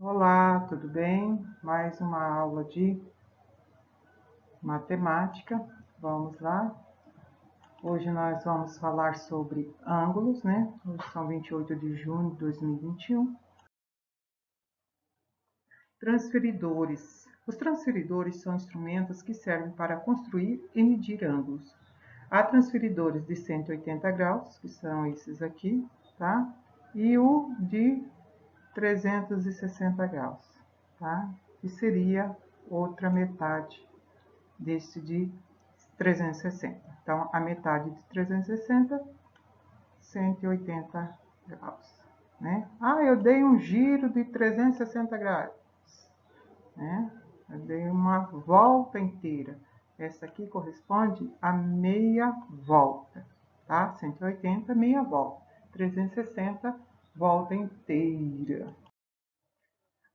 Olá, tudo bem? Mais uma aula de matemática. Vamos lá. Hoje nós vamos falar sobre ângulos, né? Hoje são 28 de junho de 2021. Transferidores. Os transferidores são instrumentos que servem para construir e medir ângulos. Há transferidores de 180 graus, que são esses aqui, tá? E o de 360 graus, tá? Que seria outra metade desse de 360. Então, a metade de 360, 180 graus, né? Ah, eu dei um giro de 360 graus, né? Eu dei uma volta inteira. Essa aqui corresponde a meia volta, tá? 180, meia volta. 360, volta inteira.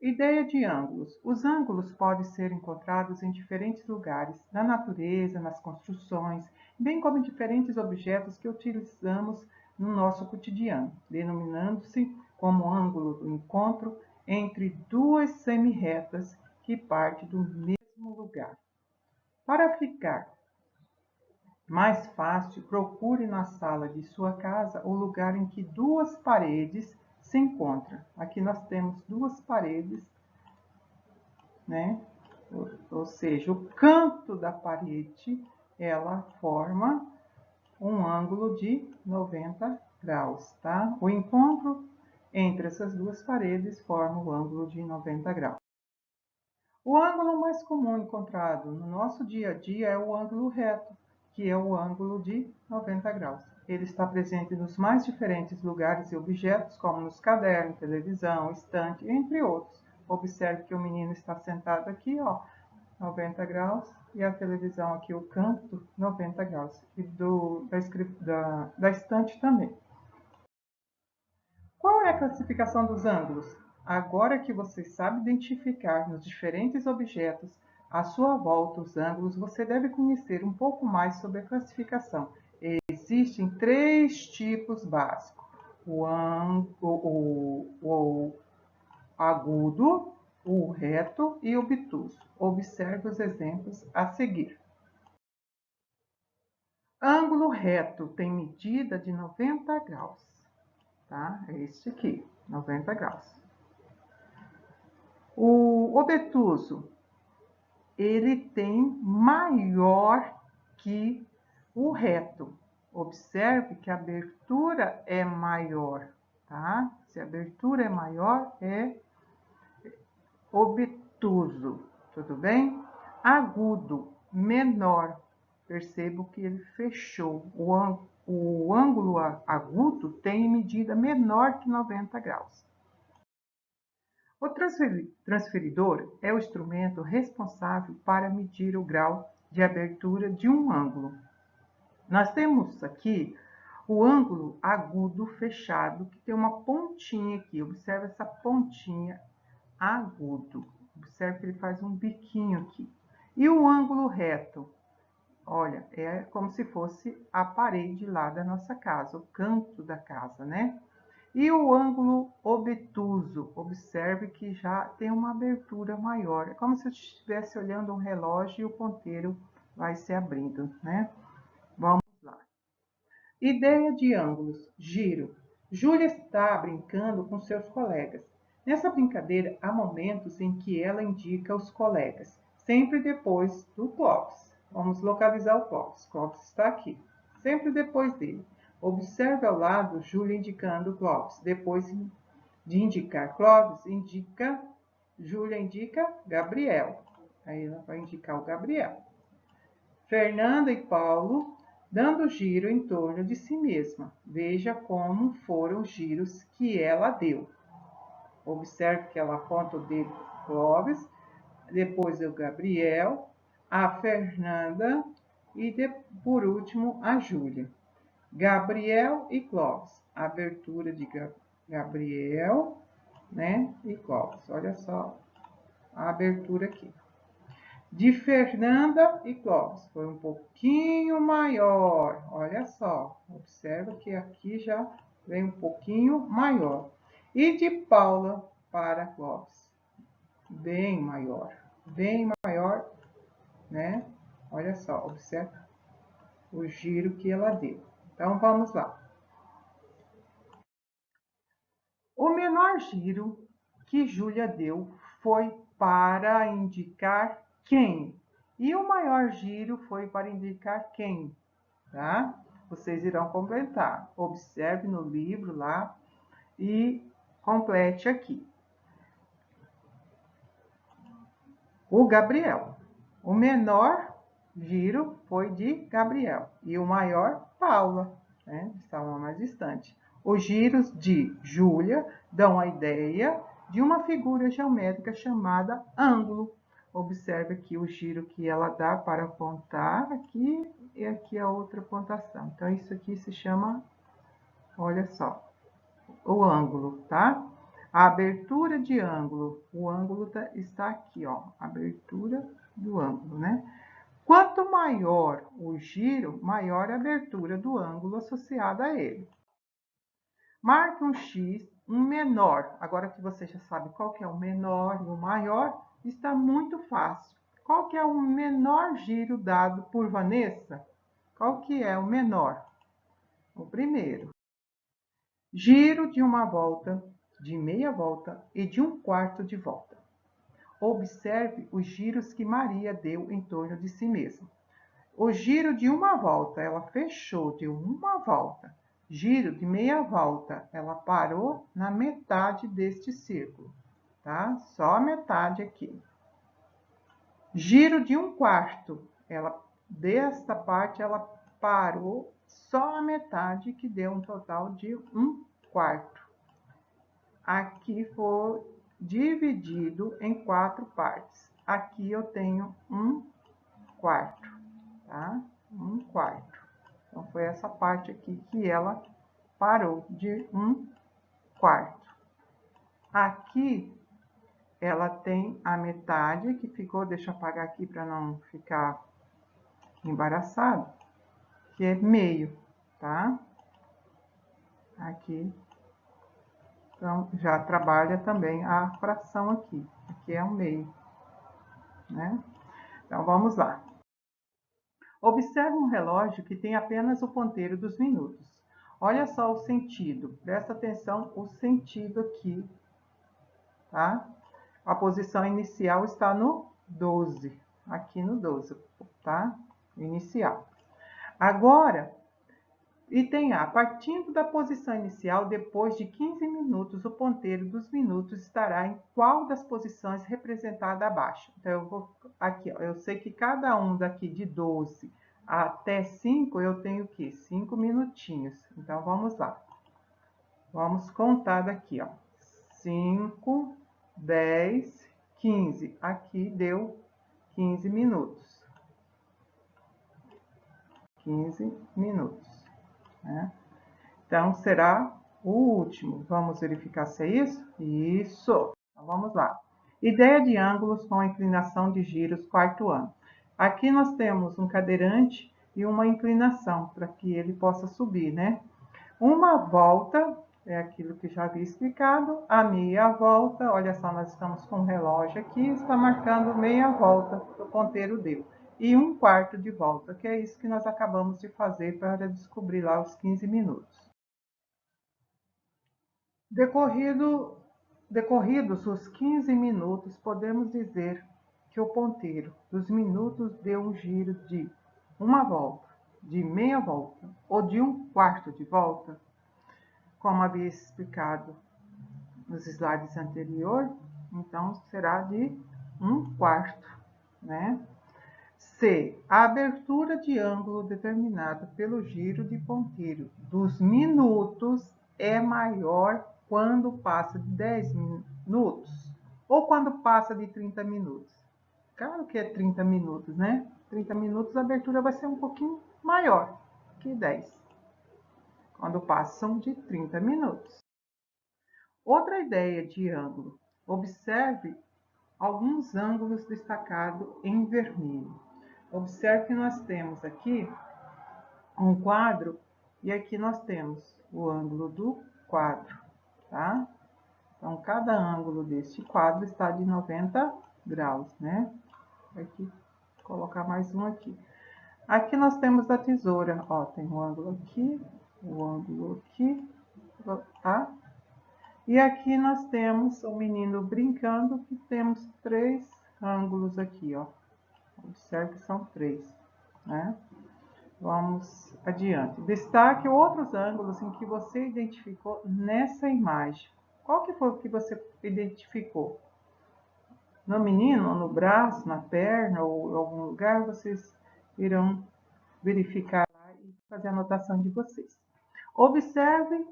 Ideia de ângulos. Os ângulos podem ser encontrados em diferentes lugares, na natureza, nas construções, bem como em diferentes objetos que utilizamos no nosso cotidiano, denominando-se como ângulo do encontro entre duas semi-retas que partem do mesmo lugar. Para ficar mais fácil, procure na sala de sua casa o lugar em que duas paredes se encontram. Aqui nós temos duas paredes, né? Ou seja, o canto da parede, ela forma um ângulo de 90 graus, tá? O encontro entre essas duas paredes forma o ângulo de 90 graus. O ângulo mais comum encontrado no nosso dia a dia é o ângulo reto, que é o ângulo de 90 graus. Ele está presente nos mais diferentes lugares e objetos, como nos cadernos, televisão, estante, entre outros. Observe que o menino está sentado aqui, ó, 90 graus, e a televisão aqui, o canto, 90 graus. E da estante também. Qual é a classificação dos ângulos? Agora que você sabe identificar nos diferentes objetos à sua volta os ângulos, você deve conhecer um pouco mais sobre a classificação. Existem três tipos básicos: o agudo, o reto e o obtuso. Observe os exemplos a seguir. Ângulo reto tem medida de 90 graus, tá? É este aqui, 90 graus. O obtuso, ele tem maior que o reto. Observe que a abertura é maior, tá? Se a abertura é maior, é obtuso, tudo bem? Agudo, menor. Percebo que ele fechou. O ângulo agudo tem medida menor que 90 graus. O transferidor é o instrumento responsável para medir o grau de abertura de um ângulo. Nós temos aqui o ângulo agudo fechado, que tem uma pontinha aqui. Observe essa pontinha agudo. Observe que ele faz um biquinho aqui. E o ângulo reto? Olha, é como se fosse a parede lá da nossa casa, o canto da casa, né? E o ângulo obtuso, observe que já tem uma abertura maior. É como se eu estivesse olhando um relógio e o ponteiro vai se abrindo, né? Vamos lá. Ideia de ângulos, giro. Júlia está brincando com seus colegas. Nessa brincadeira, há momentos em que ela indica os colegas, sempre depois do Clóvis. Vamos localizar o Clóvis. Clóvis está aqui, sempre depois dele. Observe ao lado Júlia indicando Clóvis. Depois de indicar Clóvis, Júlia indica Gabriel. Aí ela vai indicar o Gabriel. Fernanda e Paulo dando giro em torno de si mesma. Veja como foram os giros que ela deu. Observe que ela aponta o dedo para Clóvis, depois o Gabriel, a Fernanda e por último a Júlia. Gabriel e Clóvis. Abertura de Gabriel, né? E Clóvis. Olha só a abertura aqui. De Fernanda e Clóvis foi um pouquinho maior. Olha só, observa que aqui já vem um pouquinho maior. E de Paula para Clóvis. bem maior, né? Olha só, observa o giro que ela deu. Então, vamos lá. O menor giro que Júlia deu foi para indicar quem? E o maior giro foi para indicar quem? Tá? Vocês irão completar. Observe no livro lá e complete aqui. O Gabriel. O menor giro foi de Gabriel e o maior, Paula, né? Estava mais distante. Os giros de Júlia dão a ideia de uma figura geométrica chamada ângulo. Observe aqui o giro que ela dá para apontar aqui e aqui a outra pontuação. Então, isso aqui se chama, olha só, o ângulo, tá? A abertura de ângulo, o ângulo está aqui, ó, abertura do ângulo, né? Quanto maior o giro, maior a abertura do ângulo associada a ele. Marque um X, um menor. Agora que você já sabe qual que é o menor e o maior, está muito fácil. Qual que é o menor giro dado por Vanessa? Qual que é o menor? O primeiro. Giro de uma volta, de meia volta e de um quarto de volta. Observe os giros que Maria deu em torno de si mesma. O giro de uma volta, ela fechou de uma volta. Giro de meia volta, ela parou na metade deste círculo, tá? Só a metade aqui. Giro de um quarto, desta parte, ela parou só a metade, que deu um total de um quarto. Aqui foi dividido em 4 partes. Aqui eu tenho um quarto, tá? Um quarto. Então, foi essa parte aqui que ela parou de um quarto. Aqui, ela tem a metade que ficou, deixa eu apagar aqui para não ficar embaraçado, que é meio, tá? Aqui, então, já trabalha também a fração aqui. Aqui é um meio, né? Então, vamos lá. Observe um relógio que tem apenas o ponteiro dos minutos. Olha só o sentido. Presta atenção o sentido aqui, tá? A posição inicial está no 12. Aqui no 12, tá? Inicial. Agora, item A. Partindo da posição inicial, depois de 15 minutos, o ponteiro dos minutos estará em qual das posições representada abaixo? Então, eu vou aqui, ó, eu sei que cada um daqui de 12 até 5, eu tenho o quê? 5 minutinhos. Então, vamos lá. Vamos contar daqui, ó. 5, 10, 15. Aqui deu 15 minutos. 15 minutos, né? Então, será o último. Vamos verificar se é isso? Isso! Então, vamos lá. Ideia de ângulos com a inclinação de giros, quarto ano. Aqui nós temos um cadeirante e uma inclinação, para que ele possa subir, né? Uma volta, é aquilo que já havia explicado. A meia volta, olha só, nós estamos com um relógio aqui, está marcando meia volta, o ponteiro deu. E um quarto de volta, que é isso que nós acabamos de fazer para descobrir lá os 15 minutos. Decorridos os 15 minutos, podemos dizer que o ponteiro dos minutos deu um giro de uma volta, de meia volta ou de um quarto de volta, como havia explicado nos slides anteriores, então será de um quarto, né? C. A abertura de ângulo determinada pelo giro de ponteiro dos minutos é maior quando passa de 10 minutos ou quando passa de 30 minutos. Claro que é 30 minutos, né? 30 minutos a abertura vai ser um pouquinho maior que 10, quando passam de 30 minutos. Outra ideia de ângulo. Observe alguns ângulos destacados em vermelho. Observe que nós temos aqui um quadro e aqui nós temos o ângulo do quadro, tá? Então, cada ângulo deste quadro está de 90 graus, né? Aqui, vou colocar mais um aqui. Aqui nós temos a tesoura, ó, tem um ângulo aqui, tá? E aqui nós temos o menino brincando, que temos 3 ângulos aqui, ó. Observe que são 3, né? Vamos adiante. Destaque outros ângulos em que você identificou nessa imagem. Qual que foi o que você identificou? No menino, no braço, na perna ou em algum lugar, vocês irão verificar lá e fazer a anotação de vocês. Observem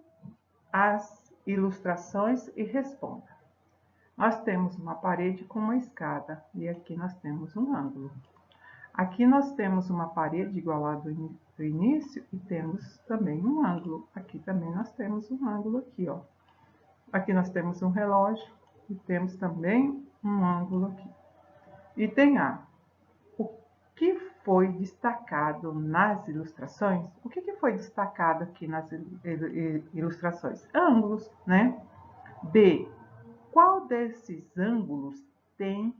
as ilustrações e responda. Nós temos uma parede com uma escada e aqui nós temos um ângulo. Aqui nós temos uma parede igual a do início e temos também um ângulo. Aqui também nós temos um ângulo aqui, ó. Aqui nós temos um relógio e temos também um ângulo aqui. Item A. O que foi destacado nas ilustrações? O que foi destacado aqui nas ilustrações? Ângulos, né? B. Qual desses ângulos tem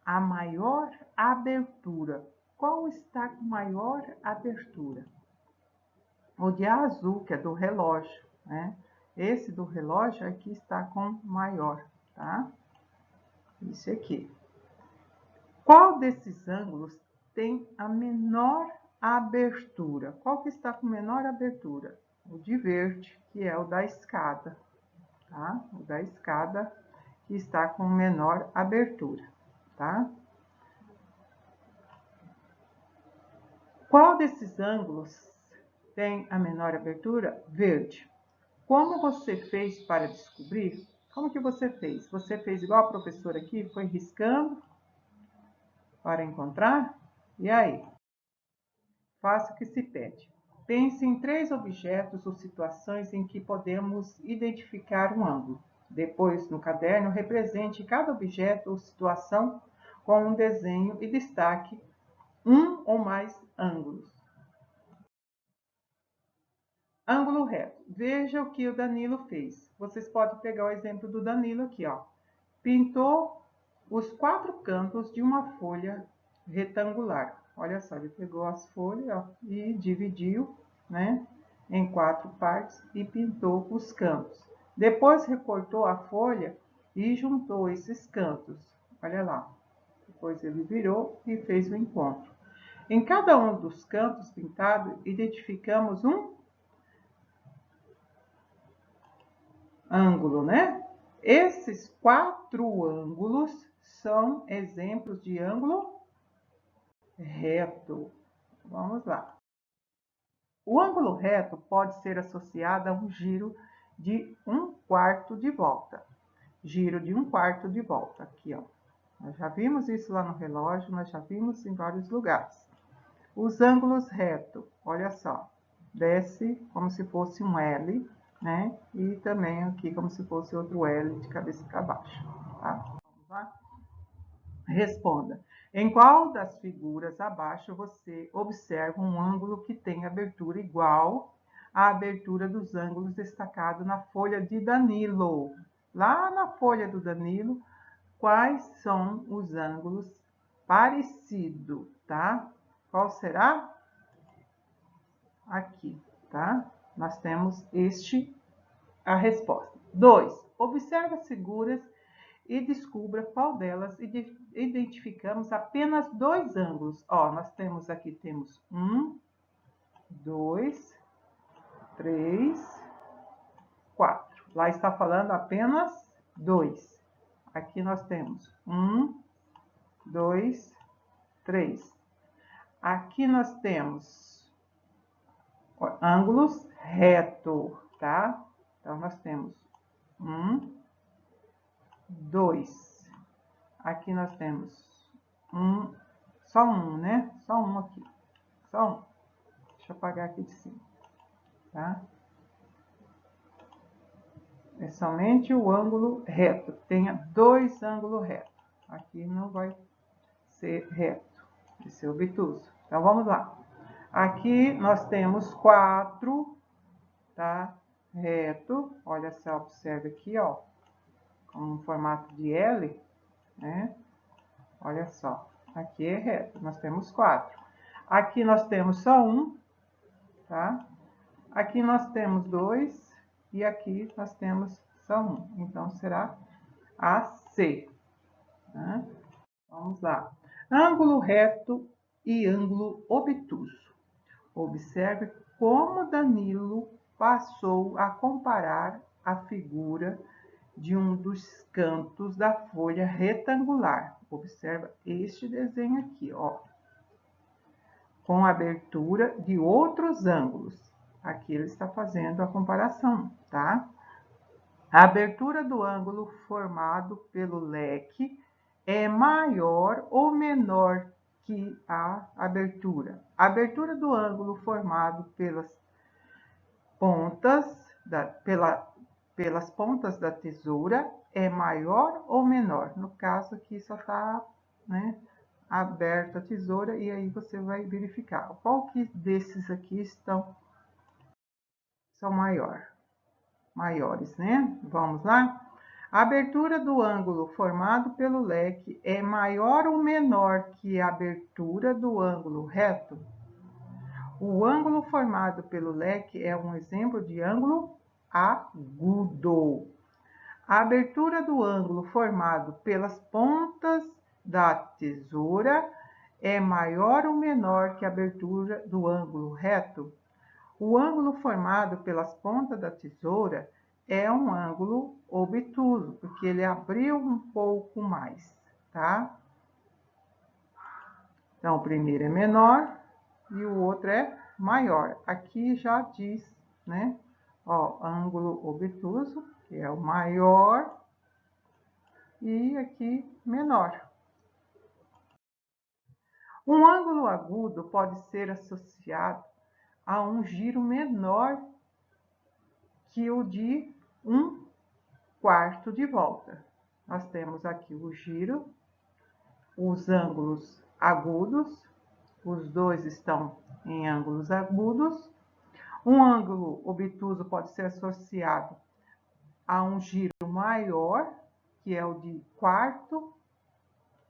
a maior abertura? Qual está com maior abertura? O de azul, que é do relógio, né? Esse do relógio aqui está com maior, tá? Esse aqui. Qual desses ângulos tem a menor abertura? Qual que está com menor abertura? O de verde, que é o da escada, tá? O da escada que está com menor abertura, tá? Qual desses ângulos tem a menor abertura? Verde. Como você fez para descobrir? Como que você fez? Você fez igual a professora aqui, foi riscando para encontrar? E aí? Faça o que se pede. Pense em 3 objetos ou situações em que podemos identificar um ângulo. Depois, no caderno, represente cada objeto ou situação com um desenho e destaque um ou mais ângulos. Ângulo reto. Veja o que o Danilo fez. Vocês podem pegar o exemplo do Danilo aqui, ó. Pintou os 4 cantos de uma folha retangular. Olha só, ele pegou as folhas, ó, e dividiu, né, em 4 partes e pintou os cantos. Depois recortou a folha e juntou esses cantos. Olha lá. Depois ele virou e fez o encontro. Em cada um dos cantos pintados, identificamos um ângulo, né? Esses 4 ângulos são exemplos de ângulo reto. Vamos lá. O ângulo reto pode ser associado a um giro de 1/4 de volta. Giro de 1/4 de volta, aqui, ó. Nós já vimos isso lá no relógio, nós já vimos em vários lugares. Os ângulos retos, olha só, desce como se fosse um L, né? E também aqui como se fosse outro L de cabeça para baixo, tá? Vamos lá? Responda. Em qual das figuras abaixo você observa um ângulo que tem abertura igual à abertura dos ângulos destacados na folha de Danilo? Lá na folha do Danilo, quais são os ângulos parecidos, tá? Qual será? Aqui, tá? Nós temos a resposta. 2. Observe as figuras e descubra qual delas identificamos apenas 2 ângulos. Ó, nós temos aqui, temos 1, 2, 3, 4. Lá está falando apenas 2. Aqui nós temos 1, 2, 3. Aqui nós temos ângulos retos, tá? Então, nós temos 1, 2. Aqui nós temos só um, né? Só um aqui. Só um. Deixa eu apagar aqui de cima, tá? É somente o ângulo reto. Tenha 2 ângulos retos. Aqui não vai ser reto, vai ser obtuso. Então, vamos lá. Aqui nós temos 4, tá? Reto. Olha só, observe aqui, ó. com um formato de L, né? Olha só, aqui é reto, nós temos 4. Aqui nós temos só um, tá? Aqui nós temos 2 e aqui nós temos só um. Então, será AC. Tá? Vamos lá. Ângulo reto e ângulo obtuso. Observe como Danilo passou a comparar a figura de um dos cantos da folha retangular. Observa este desenho aqui, ó, com a abertura de outros ângulos. Aqui ele está fazendo a comparação, tá? A abertura do ângulo formado pelo leque é maior ou menor que a abertura. A abertura do ângulo formado pelas pontas da tesoura é maior ou menor? No caso aqui só está, né, aberta a tesoura e aí você vai verificar qual que desses aqui são maiores, né? Vamos lá? A abertura do ângulo formado pelo leque é maior ou menor que a abertura do ângulo reto? O ângulo formado pelo leque é um exemplo de ângulo agudo. A abertura do ângulo formado pelas pontas da tesoura é maior ou menor que a abertura do ângulo reto? O ângulo formado pelas pontas da tesoura é um ângulo obtuso, porque ele abriu um pouco mais, tá? Então, o primeiro é menor e o outro é maior. Aqui já diz, né? Ó, ângulo obtuso, que é o maior, e aqui menor. Um ângulo agudo pode ser associado a um giro menor que o de 1/4 de volta. Nós temos aqui o giro, os ângulos agudos, os dois estão em ângulos agudos. Um ângulo obtuso pode ser associado a um giro maior, que é o de 1/4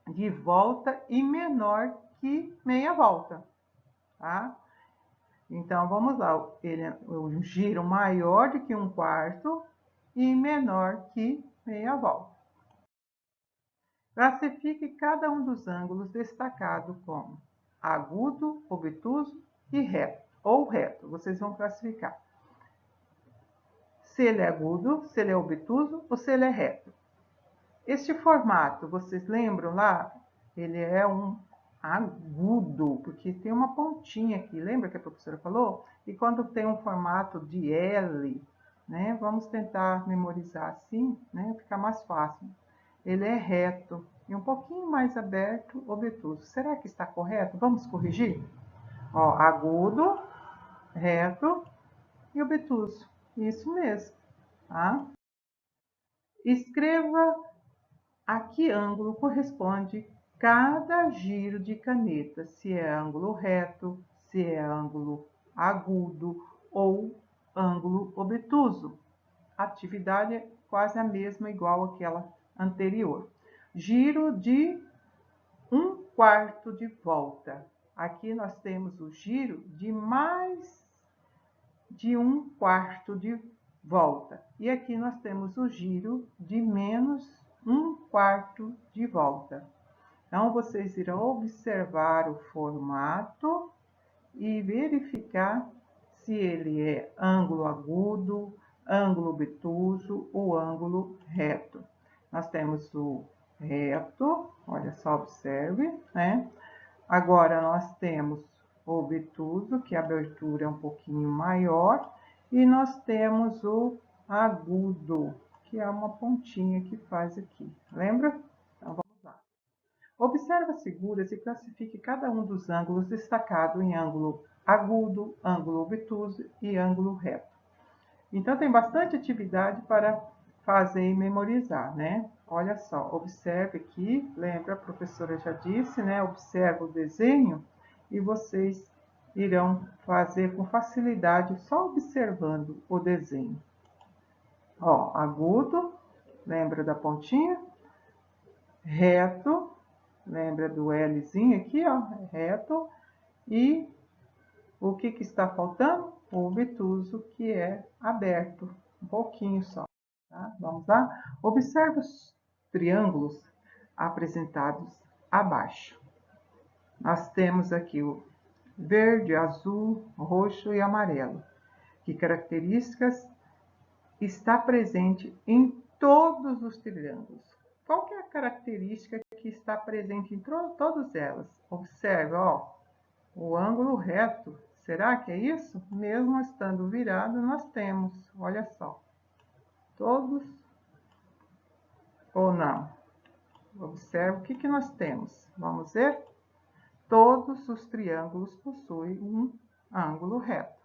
de volta, e menor que meia volta, tá? Então, vamos lá, ele é um giro maior do que 1/4 e menor que meia volta. Classifique cada um dos ângulos destacado como agudo, obtuso e reto, ou reto. Vocês vão classificar se ele é agudo, se ele é obtuso ou se ele é reto. Este formato, vocês lembram lá? Ele é um agudo, porque tem uma pontinha aqui, lembra que a professora falou? E quando tem um formato de L, né? Vamos tentar memorizar assim, né? Fica mais fácil. Ele é reto e um pouquinho mais aberto, obtuso. Será que está correto? Vamos corrigir? Ó, agudo, reto e obtuso. Isso mesmo, tá? Escreva a que ângulo corresponde cada giro de caneta, se é ângulo reto, se é ângulo agudo ou ângulo obtuso. A atividade é quase a mesma, igual àquela anterior. Giro de 1/4 de volta. Aqui nós temos o giro de mais de 1/4 de volta. E aqui nós temos o giro de menos 1/4 de volta. Então, vocês irão observar o formato e verificar se ele é ângulo agudo, ângulo obtuso ou ângulo reto. Nós temos o reto, olha só, observe, né? Agora, nós temos o obtuso, que a abertura é um pouquinho maior, e nós temos o agudo, que é uma pontinha que faz aqui, lembra? Então, vamos lá. Observe as figuras e classifique cada um dos ângulos destacado em ângulo agudo, ângulo obtuso e ângulo reto. Então, tem bastante atividade para fazer e memorizar, né? Olha só, observe aqui, lembra, a professora já disse, né? Observe o desenho e vocês irão fazer com facilidade só observando o desenho. Ó, agudo, Lembra da pontinha? Reto, lembra do Lzinho aqui, ó, reto. E o que está faltando? O obtuso, que é aberto, um pouquinho só. Tá? Vamos lá? Observe os triângulos apresentados abaixo. Nós temos aqui o verde, azul, roxo e amarelo. Que características está presente em todos os triângulos? Qual que é a característica que está presente em todas elas? Observe, ó, o ângulo reto. Será que é isso? Mesmo estando virado, nós temos, olha só, todos ou não? Observe o que nós temos. Vamos ver? Todos os triângulos possuem um ângulo reto.